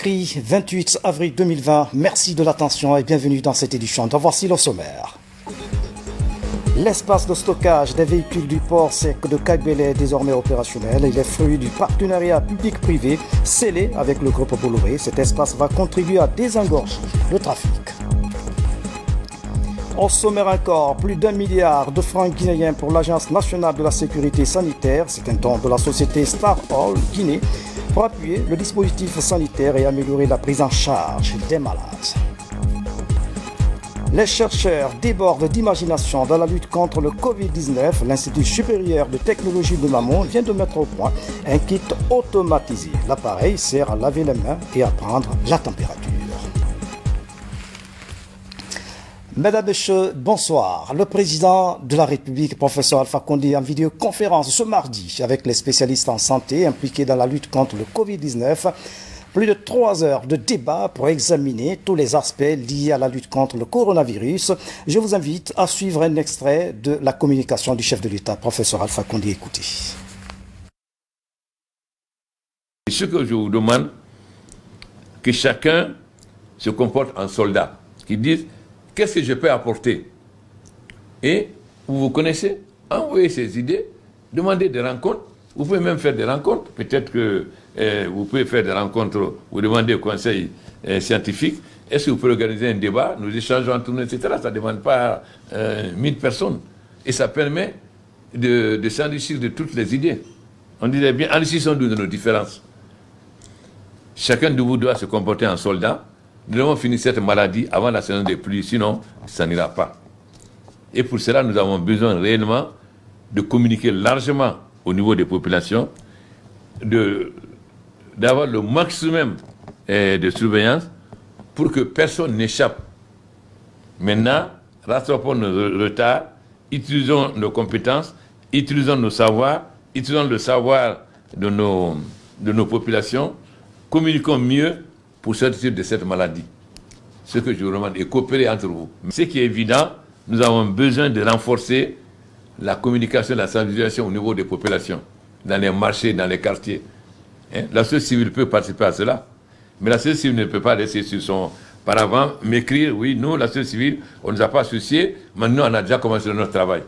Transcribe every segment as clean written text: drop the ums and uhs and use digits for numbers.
Mercredi 28 avril 2020, merci de l'attention et bienvenue dans cette édition. Donc voici le sommaire. L'espace de stockage des véhicules du port sec de Kagbele est désormais opérationnel. Il est fruit du partenariat public-privé scellé avec le groupe Bolloré. Cet espace va contribuer à désengorger le trafic. Au sommaire encore, plus d'1 milliard de francs guinéens pour l'Agence nationale de la sécurité sanitaire. C'est un don de la société Star All Guinée pour appuyer le dispositif sanitaire et améliorer la prise en charge des malades. Les chercheurs débordent d'imagination dans la lutte contre le Covid-19. L'Institut supérieur de technologie de Mamon vient de mettre au point un kit automatisé. L'appareil sert à laver les mains et à prendre la température. Mesdames et messieurs, bonsoir. Le président de la République, professeur Alpha Condé, en vidéoconférence ce mardi avec les spécialistes en santé impliqués dans la lutte contre le Covid-19. Plus de 3 heures de débat pour examiner tous les aspects liés à la lutte contre le coronavirus. Je vous invite à suivre un extrait de la communication du chef de l'État, professeur Alpha Condé. Écoutez. Ce que je vous demande, que chacun se comporte en soldat, qui dise qu'est-ce que je peux apporter. Et vous connaissez, envoyez ces idées, demandez des rencontres. Vous pouvez même faire des rencontres. Peut-être que vous pouvez faire des rencontres, vous demandez au conseil scientifique, est-ce que vous pouvez organiser un débat, nous échangeons entre nous, etc. Ça ne demande pas 1000 personnes. Et ça permet de s'enrichir de toutes les idées. On dirait bien, enrichissons-nous de nos différences. Chacun de vous doit se comporter en soldat. Nous devons finir cette maladie avant la saison des pluies, sinon ça n'ira pas. Et pour cela, nous avons besoin réellement de communiquer largement au niveau des populations, d'avoir le maximum de surveillance pour que personne n'échappe. Maintenant, rattrapons nos retards, utilisons nos compétences, utilisons nos savoirs, utilisons le savoir de nos populations, communiquons mieux pour sortir de cette maladie. Ce que je vous demande est coopérer entre vous. Ce qui est évident, nous avons besoin de renforcer la communication, la sensibilisation au niveau des populations, dans les marchés, dans les quartiers. La société civile peut participer à cela, mais la société civile ne peut pas rester sur son paravent, m'écrire, oui, nous, la société civile, on ne nous a pas associés, maintenant on a déjà commencé notre travail.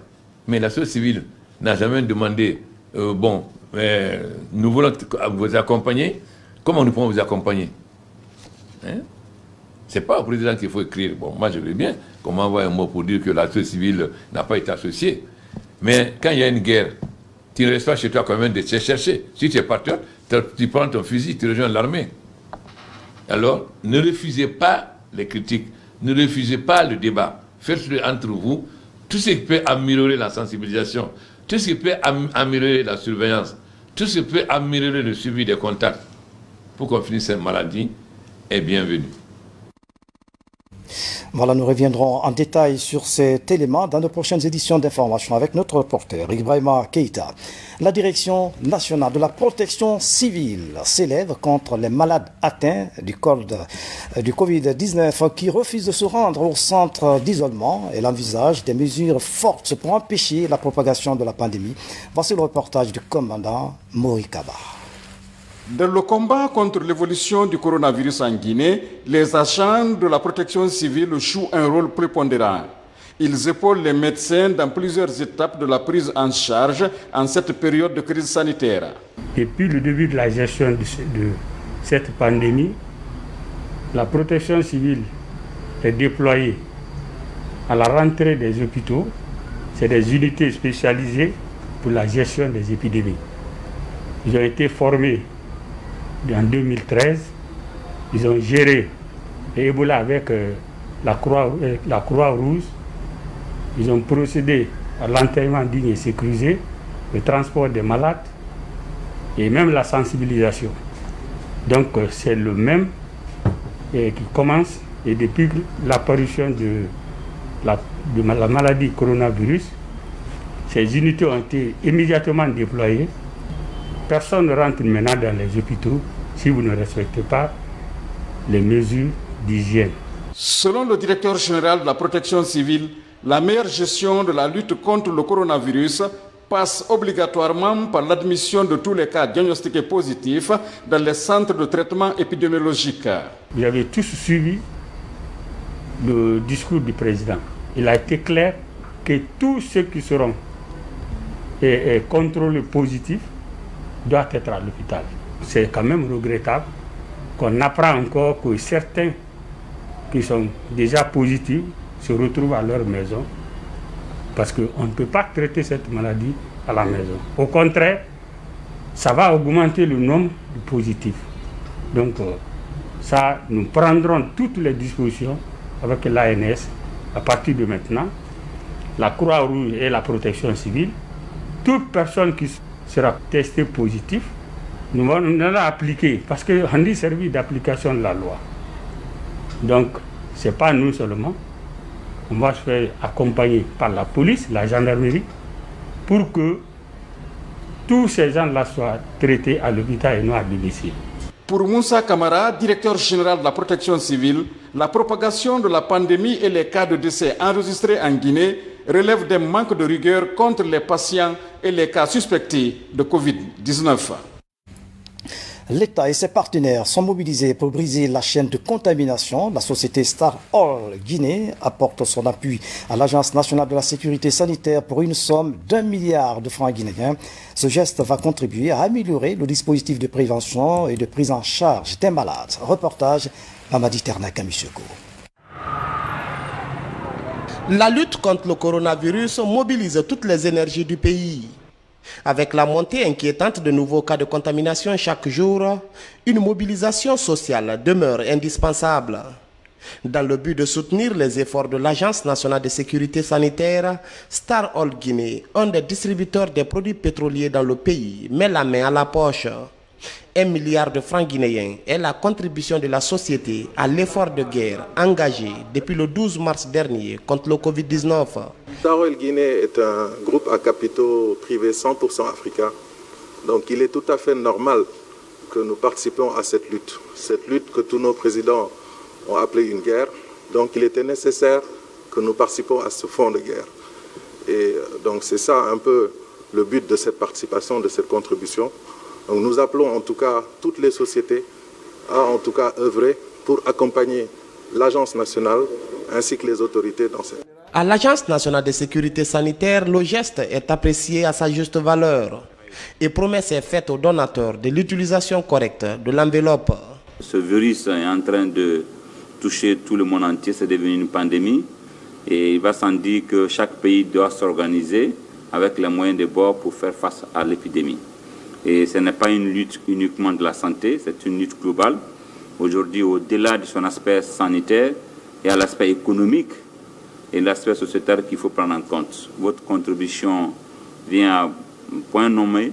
Mais la société civile n'a jamais demandé, nous voulons vous accompagner, comment nous pouvons vous accompagner? Ce n'est pas au président qu'il faut écrire. Bon, moi je veux bien qu'on m'envoie un mot pour dire que la société civile n'a pas été associée. Mais quand il y a une guerre, tu ne restes pas chez toi quand même de te chercher. Si tu es patriote, tu prends ton fusil, tu rejoins l'armée. Alors, ne refusez pas les critiques, ne refusez pas le débat. Faites-le entre vous. Tout ce qui peut améliorer la sensibilisation, tout ce qui peut améliorer la surveillance, tout ce qui peut améliorer le suivi des contacts pour qu'on finisse cette maladie est bienvenu. Voilà, nous reviendrons en détail sur cet élément dans de prochaines éditions d'information avec notre reporter Ibrahima Keïta. La Direction nationale de la protection civile s'élève contre les malades atteints du Covid-19 qui refusent de se rendre au centre d'isolement. Elle envisage des mesures fortes pour empêcher la propagation de la pandémie. Voici le reportage du commandant Morikaba. Dans le combat contre l'évolution du coronavirus en Guinée, les agents de la protection civile jouent un rôle prépondérant. Ils épaulent les médecins dans plusieurs étapes de la prise en charge en cette période de crise sanitaire. Depuis le début de la gestion de cette pandémie, la protection civile est déployée à la rentrée des hôpitaux. C'est des unités spécialisées pour la gestion des épidémies. Ils ont été formés en 2013, ils ont géré l'Ebola avec la Croix-Rouge. Ils ont procédé à l'enterrement digne et sécurisé, le transport des malades et même la sensibilisation. Donc c'est le même qui commence, et depuis l'apparition de la maladie coronavirus, ces unités ont été immédiatement déployées. Personne ne rentre maintenant dans les hôpitaux si vous ne respectez pas les mesures d'hygiène. Selon le directeur général de la protection civile, la meilleure gestion de la lutte contre le coronavirus passe obligatoirement par l'admission de tous les cas diagnostiqués positifs dans les centres de traitement épidémiologique. Vous avez tous suivi le discours du président. Il a été clair que tous ceux qui seront contrôlés positifs doivent être à l'hôpital. C'est quand même regrettable qu'on apprend encore que certains qui sont déjà positifs se retrouvent à leur maison parce qu'on ne peut pas traiter cette maladie à la maison. Au contraire, ça va augmenter le nombre de positifs. Donc ça, nous prendrons toutes les dispositions avec l'ANS à partir de maintenant, la Croix-Rouge et la protection civile. Toute personne qui sera testée positive, nous allons l'appliquer parce qu'on dit service d'application de la loi. Donc, ce n'est pas nous seulement. On va se faire accompagner par la police, la gendarmerie, pour que tous ces gens-là soient traités à l'hôpital et non à domicile. Pour Moussa Kamara, directeur général de la protection civile, la propagation de la pandémie et les cas de décès enregistrés en Guinée relèvent d'un manque de rigueur contre les patients et les cas suspectés de Covid-19. L'État et ses partenaires sont mobilisés pour briser la chaîne de contamination. La société Star Oil Guinée apporte son appui à l'Agence nationale de la sécurité sanitaire pour une somme d'1 milliard de francs guinéens. Ce geste va contribuer à améliorer le dispositif de prévention et de prise en charge des malades. Reportage Mamadi Ternak à Michoko. La lutte contre le coronavirus mobilise toutes les énergies du pays. Avec la montée inquiétante de nouveaux cas de contamination chaque jour, une mobilisation sociale demeure indispensable. Dans le but de soutenir les efforts de l'Agence nationale de sécurité sanitaire, Star Oil Guinée, un des distributeurs des produits pétroliers dans le pays, met la main à la poche. 1 milliard de francs guinéens est la contribution de la société à l'effort de guerre engagé depuis le 12 mars dernier contre le Covid-19. Star Oil Guinée est un groupe à capitaux privés 100% africain. Donc il est tout à fait normal que nous participions à cette lutte que tous nos présidents ont appelée une guerre. Donc il était nécessaire que nous participions à ce fonds de guerre. Et donc c'est ça un peu le but de cette participation, de cette contribution. Donc nous appelons en tout cas toutes les sociétés à en tout cas œuvrer pour accompagner l'Agence nationale ainsi que les autorités dans cette... À l'Agence nationale de sécurité sanitaire, le geste est apprécié à sa juste valeur et promesse est faite aux donateurs de l'utilisation correcte de l'enveloppe. Ce virus est en train de toucher tout le monde entier, c'est devenu une pandémie et il va sans dire que chaque pays doit s'organiser avec les moyens de bord pour faire face à l'épidémie. Et ce n'est pas une lutte uniquement de la santé, c'est une lutte globale. Aujourd'hui, au-delà de son aspect sanitaire, il y a l'aspect économique et l'aspect sociétal qu'il faut prendre en compte. Votre contribution vient à point nommé.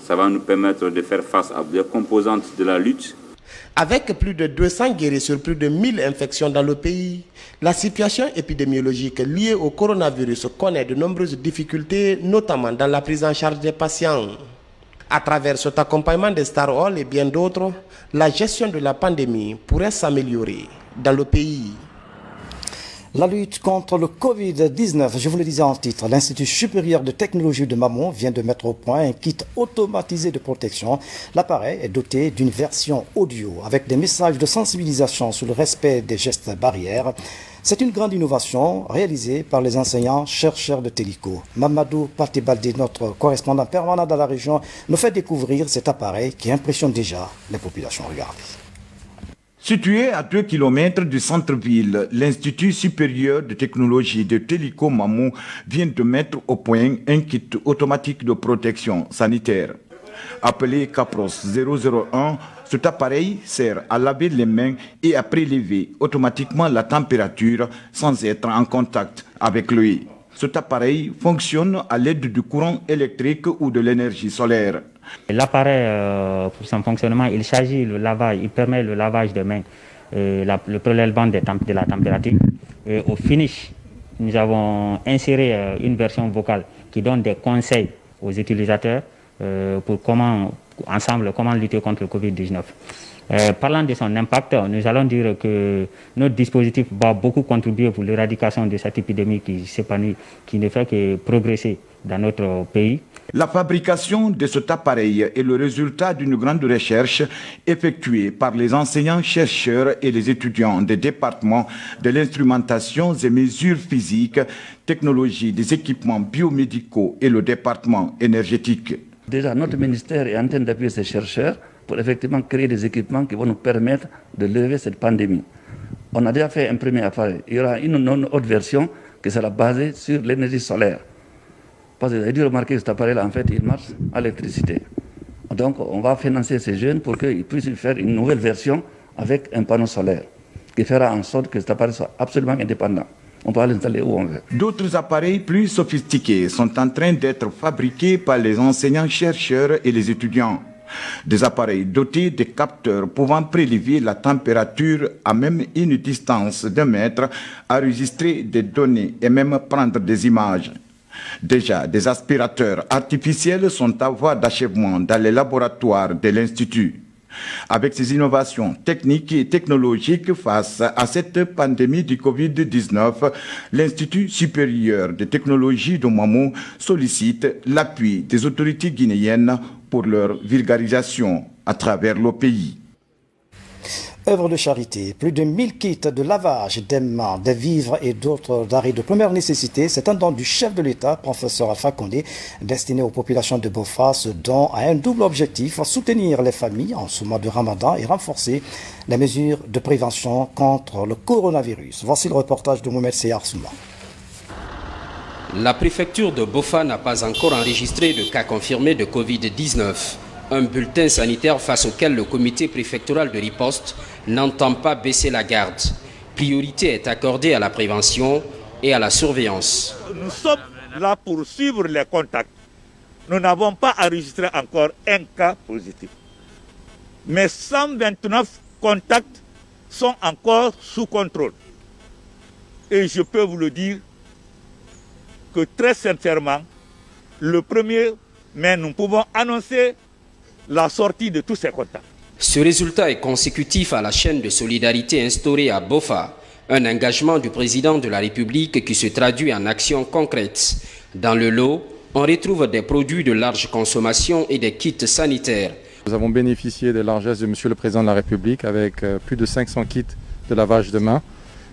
Ça va nous permettre de faire face à des composantes de la lutte. Avec plus de 200 guéris sur plus de 1000 infections dans le pays, la situation épidémiologique liée au coronavirus connaît de nombreuses difficultés, notamment dans la prise en charge des patients. À travers cet accompagnement de Star Oil et bien d'autres, la gestion de la pandémie pourrait s'améliorer dans le pays. La lutte contre le Covid-19, je vous le disais en titre, l'Institut supérieur de technologie de Mamou vient de mettre au point un kit automatisé de protection. L'appareil est doté d'une version audio avec des messages de sensibilisation sur le respect des gestes barrières. C'est une grande innovation réalisée par les enseignants chercheurs de Télico. Mamadou Patebaldi, notre correspondant permanent dans la région, nous fait découvrir cet appareil qui impressionne déjà les populations. Regardez. Situé à 2 km du centre-ville, l'Institut supérieur de technologie de Télico Mamou vient de mettre au point un kit automatique de protection sanitaire. Appelé Capros 001, cet appareil sert à laver les mains et à prélever automatiquement la température sans être en contact avec l'œil. Cet appareil fonctionne à l'aide du courant électrique ou de l'énergie solaire. L'appareil, pour son fonctionnement, il s'agit le lavage, il permet le lavage des mains, le prélèvement de la température. Et au finish, nous avons inséré une version vocale qui donne des conseils aux utilisateurs pour comment lutter contre le Covid-19. Parlant de son impact, nous allons dire que notre dispositif va beaucoup contribuer pour l'éradication de cette épidémie qui s'épanouit, qui ne fait que progresser dans notre pays. La fabrication de cet appareil est le résultat d'une grande recherche effectuée par les enseignants-chercheurs et les étudiants des départements de l'instrumentation et mesures physiques, technologie des équipements biomédicaux et le département énergétique. Déjà, notre ministère est en train d'appuyer ces chercheurs pour effectivement créer des équipements qui vont nous permettre de lever cette pandémie. On a déjà fait un premier appareil. Il y aura une autre version qui sera basée sur l'énergie solaire. Parce que vous avez dû remarquer que cet appareil-là, en fait, il marche à l'électricité. Donc, on va financer ces jeunes pour qu'ils puissent faire une nouvelle version avec un panneau solaire qui fera en sorte que cet appareil soit absolument indépendant. On peut l'installer où on veut. D'autres appareils plus sophistiqués sont en train d'être fabriqués par les enseignants-chercheurs et les étudiants. Des appareils dotés de capteurs pouvant prélever la température à même une distance d'1 mètre, enregistrer des données et même prendre des images. Déjà, des aspirateurs artificiels sont à voie d'achèvement dans les laboratoires de l'Institut. Avec ces innovations techniques et technologiques face à cette pandémie du Covid-19, l'Institut supérieur de technologie de Ouamamou sollicite l'appui des autorités guinéennes pour leur vulgarisation à travers le pays. Œuvre de charité, plus de 1000 kits de lavage des mains, des vivres et d'autres denrées de première nécessité. C'est un don du chef de l'État, professeur Alpha Condé, destiné aux populations de Bofa. Ce don a un double objectif, soutenir les familles en ce mois de Ramadan et renforcer les mesures de prévention contre le coronavirus. Voici le reportage de Mohamed Seyar Souma. La préfecture de Bofa n'a pas encore enregistré de cas confirmés de Covid-19. Un bulletin sanitaire face auquel le comité préfectoral de riposte n'entend pas baisser la garde. Priorité est accordée à la prévention et à la surveillance. Nous sommes là pour suivre les contacts. Nous n'avons pas enregistré encore un cas positif. Mais 129 contacts sont encore sous contrôle. Et je peux vous le dire que très sincèrement, le 1er mai, nous pouvons annoncer la sortie de tous ces contacts. Ce résultat est consécutif à la chaîne de solidarité instaurée à Bofa, un engagement du président de la République qui se traduit en actions concrètes. Dans le lot, on retrouve des produits de large consommation et des kits sanitaires. Nous avons bénéficié des largesses de M. le Président de la République avec plus de 500 kits de lavage de mains,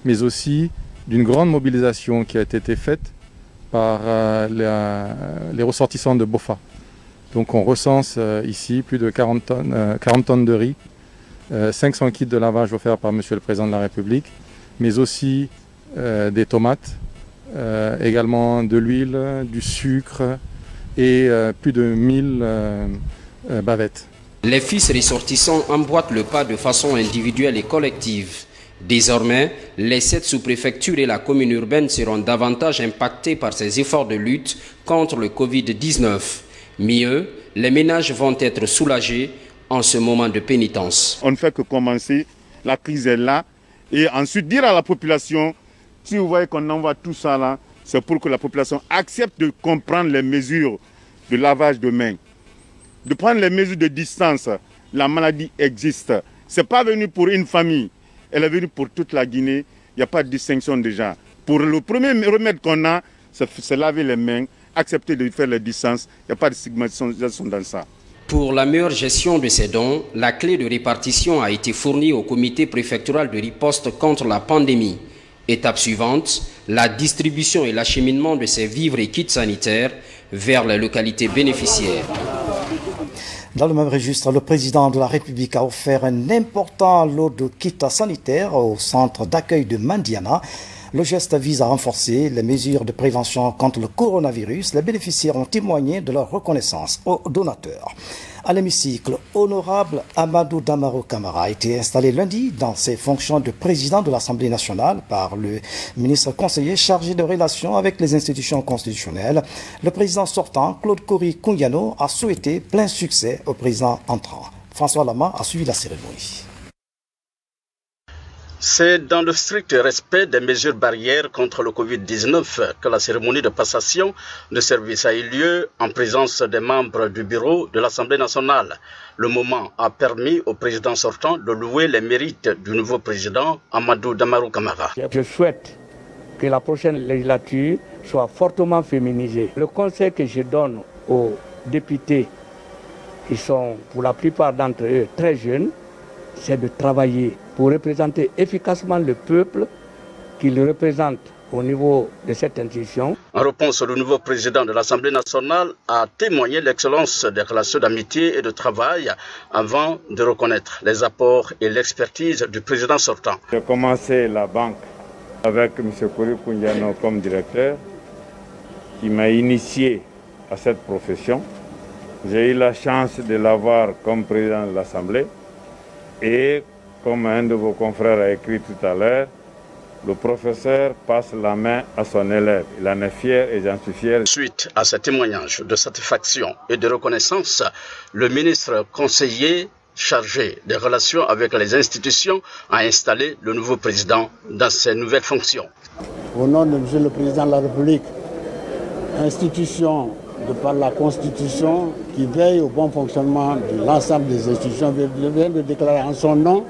mais aussi d'une grande mobilisation qui a été faite par les ressortissants de Bofa. Donc on recense ici plus de 40 tonnes de riz, 500 kits de lavage offerts par M. le Président de la République, mais aussi des tomates, également de l'huile, du sucre et plus de 1000 bavettes. Les fils ressortissants emboîtent le pas de façon individuelle et collective. Désormais, les 7 sous-préfectures et la commune urbaine seront davantage impactées par ces efforts de lutte contre le Covid-19. Mieux, les ménages vont être soulagés en ce moment de pénitence. On ne fait que commencer, la crise est là, et ensuite dire à la population, si vous voyez qu'on envoie tout ça là, c'est pour que la population accepte de comprendre les mesures de lavage de mains, de prendre les mesures de distance. La maladie existe. Ce n'est pas venu pour une famille, elle est venue pour toute la Guinée, il n'y a pas de distinction déjà. Pour le premier remède qu'on a, c'est laver les mains, accepter de faire les distances, il n'y a pas de stigmatisation dans ça. Pour la meilleure gestion de ces dons, la clé de répartition a été fournie au comité préfectoral de riposte contre la pandémie. Étape suivante, la distribution et l'acheminement de ces vivres et kits sanitaires vers les localités bénéficiaires. Dans le même registre, le président de la République a offert un important lot de kits sanitaires au centre d'accueil de Mandiana. Le geste vise à renforcer les mesures de prévention contre le coronavirus. Les bénéficiaires ont témoigné de leur reconnaissance aux donateurs. À l'hémicycle, honorable Amadou Damaro Camara a été installé lundi dans ses fonctions de président de l'Assemblée nationale par le ministre conseiller chargé de relations avec les institutions constitutionnelles. Le président sortant, Claude Kory Kouniano, a souhaité plein succès au président entrant. François Lama a suivi la cérémonie. C'est dans le strict respect des mesures barrières contre le Covid-19 que la cérémonie de passation de service a eu lieu en présence des membres du bureau de l'Assemblée nationale. Le moment a permis au président sortant de louer les mérites du nouveau président Amadou Damarou Camara. Je souhaite que la prochaine législature soit fortement féminisée. Le conseil que je donne aux députés, qui sont pour la plupart d'entre eux très jeunes, c'est de travailler pour représenter efficacement le peuple qu'ils représentent au niveau de cette institution. En réponse, le nouveau président de l'Assemblée nationale a témoigné l'excellence des relations d'amitié et de travail avant de reconnaître les apports et l'expertise du président sortant. J'ai commencé la banque avec M. Kori Koundiano comme directeur, qui m'a initié à cette profession. J'ai eu la chance de l'avoir comme président de l'Assemblée et, comme un de vos confrères a écrit tout à l'heure, le professeur passe la main à son élève. Il en est fier et j'en suis fier. Suite à ce témoignage de satisfaction et de reconnaissance, le ministre conseiller chargé des relations avec les institutions a installé le nouveau président dans ses nouvelles fonctions. Au nom de M. le Président de la République, institution de par la Constitution qui veille au bon fonctionnement de l'ensemble des institutions, je viens de déclarer en son nom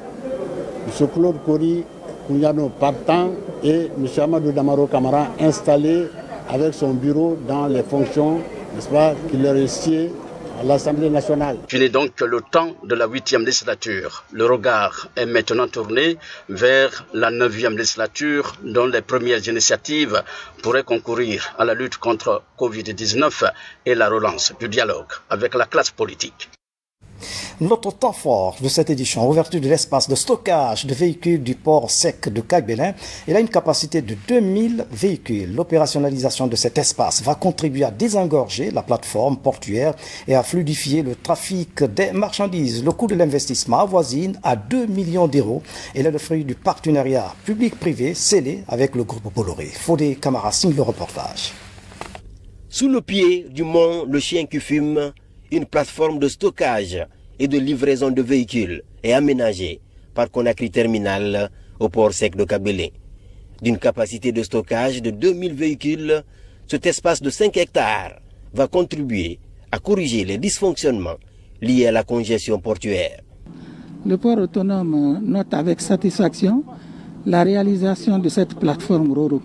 M. Claude Kori Koundiano partant et M. Amadou Damarou Camara installé avec son bureau dans les fonctions, n'est-ce pas, qui leur est sied à l'Assemblée nationale. Fini donc le temps de la 8e législature. Le regard est maintenant tourné vers la 9e législature, dont les premières initiatives pourraient concourir à la lutte contre Covid-19 et la relance du dialogue avec la classe politique. Notre temps fort de cette édition, ouverture de l'espace de stockage de véhicules du port sec de Kagbélin. Il a une capacité de 2000 véhicules. L'opérationnalisation de cet espace va contribuer à désengorger la plateforme portuaire et à fluidifier le trafic des marchandises. Le coût de l'investissement avoisine à 2 millions d'euros. Il est le fruit du partenariat public-privé scellé avec le groupe Bolloré. Fodé Camara signe le reportage. Sous le pied du mont Le Chien qui fume, une plateforme de stockage et de livraison de véhicules est aménagée par Conakry Terminal au port sec de Kagbélin. D'une capacité de stockage de 2000 véhicules, cet espace de 5 hectares va contribuer à corriger les dysfonctionnements liés à la congestion portuaire. Le port autonome note avec satisfaction la réalisation de cette plateforme RoRo.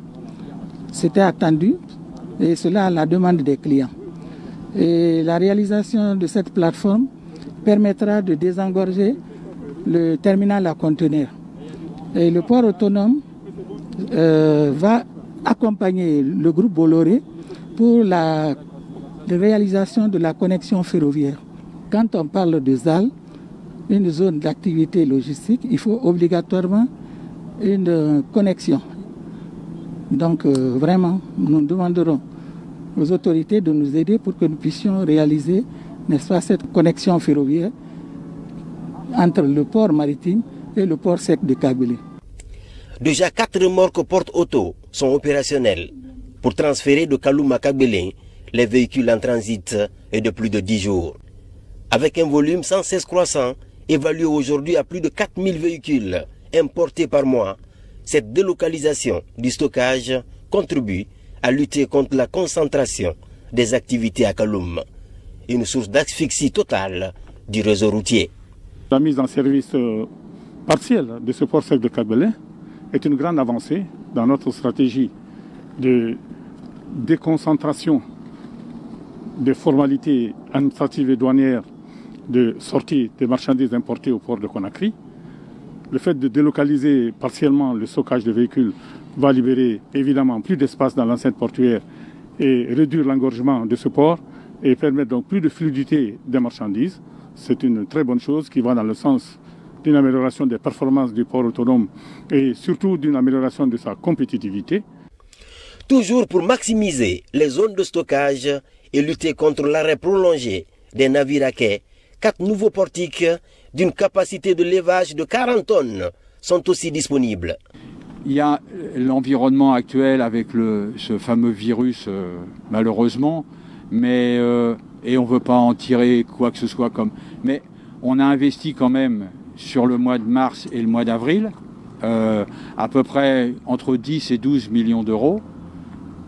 C'était attendu et cela à la demande des clients. Et la réalisation de cette plateforme permettra de désengorger le terminal à conteneurs. Et le port autonome va accompagner le groupe Bolloré pour la réalisation de la connexion ferroviaire. Quand on parle de ZAL, une zone d'activité logistique, il faut obligatoirement une connexion. Donc vraiment, nous demanderons aux autorités de nous aider pour que nous puissions réaliser, n'est-ce pas, cette connexion ferroviaire entre le port maritime et le port sec de Kabylie. Déjà 4 remorques porte-auto sont opérationnelles pour transférer de Kaloum à Kabylie les véhicules en transit et de plus de 10 jours. Avec un volume sans cesse croissant, évalué aujourd'hui à plus de 4000 véhicules importés par mois, cette délocalisation du stockage contribue à lutter contre la concentration des activités à Kaloum, une source d'asphyxie totale du réseau routier. La mise en service partielle de ce port sec de Kabylie est une grande avancée dans notre stratégie de déconcentration des formalités administratives et douanières de sortie des marchandises importées au port de Conakry. Le fait de délocaliser partiellement le stockage de véhicules va libérer évidemment plus d'espace dans l'enceinte portuaire et réduire l'engorgement de ce port et permettre donc plus de fluidité des marchandises. C'est une très bonne chose qui va dans le sens d'une amélioration des performances du port autonome et surtout d'une amélioration de sa compétitivité. Toujours pour maximiser les zones de stockage et lutter contre l'arrêt prolongé des navires à quai, 4 nouveaux portiques d'une capacité de levage de 40 tonnes sont aussi disponibles. Il y a l'environnement actuel avec ce fameux virus, malheureusement, mais, et on ne veut pas en tirer quoi que ce soit comme... Mais on a investi quand même sur le mois de mars et le mois d'avril à peu près entre 10 et 12 millions d'euros,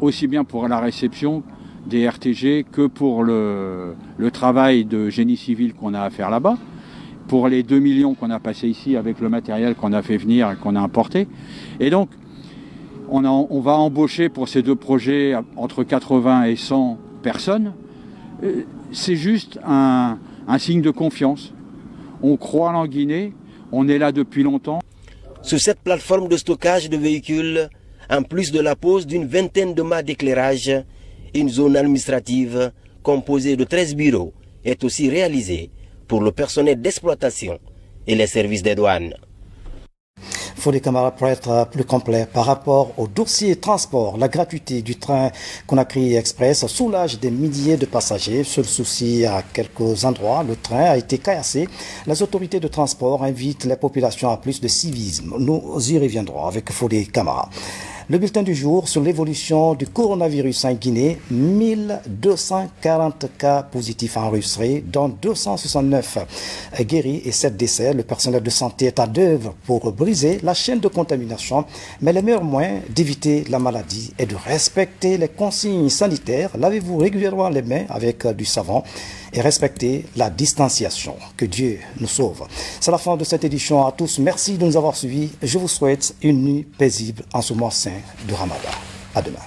aussi bien pour la réception des RTG que pour le travail de génie civil qu'on a à faire là-bas, pour les 2 millions qu'on a passés ici avec le matériel qu'on a fait venir et qu'on a importé. Et donc, on va embaucher pour ces deux projets entre 80 et 100 personnes. C'est juste un signe de confiance. On croit en Guinée, on est là depuis longtemps. Sur cette plateforme de stockage de véhicules, en plus de la pose d'une vingtaine de mâts d'éclairage, une zone administrative composée de 13 bureaux est aussi réalisée pour le personnel d'exploitation et les services des douanes. Fodé Camara, pour être plus complet par rapport au dossier transport, la gratuité du train Conakry Express soulage des milliers de passagers. Seul souci, à quelques endroits, le train a été caillassé. Les autorités de transport invitent les populations à plus de civisme. Nous y reviendrons avec Fodé Camara. Le bulletin du jour sur l'évolution du coronavirus en Guinée, 1240 cas positifs enregistrés, dont 269 guéris et 7 décès. Le personnel de santé est à l'œuvre pour briser la chaîne de contamination, mais le meilleur moyen d'éviter la maladie est de respecter les consignes sanitaires. Lavez-vous régulièrement les mains avec du savon et respectez la distanciation. Que Dieu nous sauve. C'est la fin de cette édition. À tous, merci de nous avoir suivis. Je vous souhaite une nuit paisible en ce mois saint de Ramadan. À demain.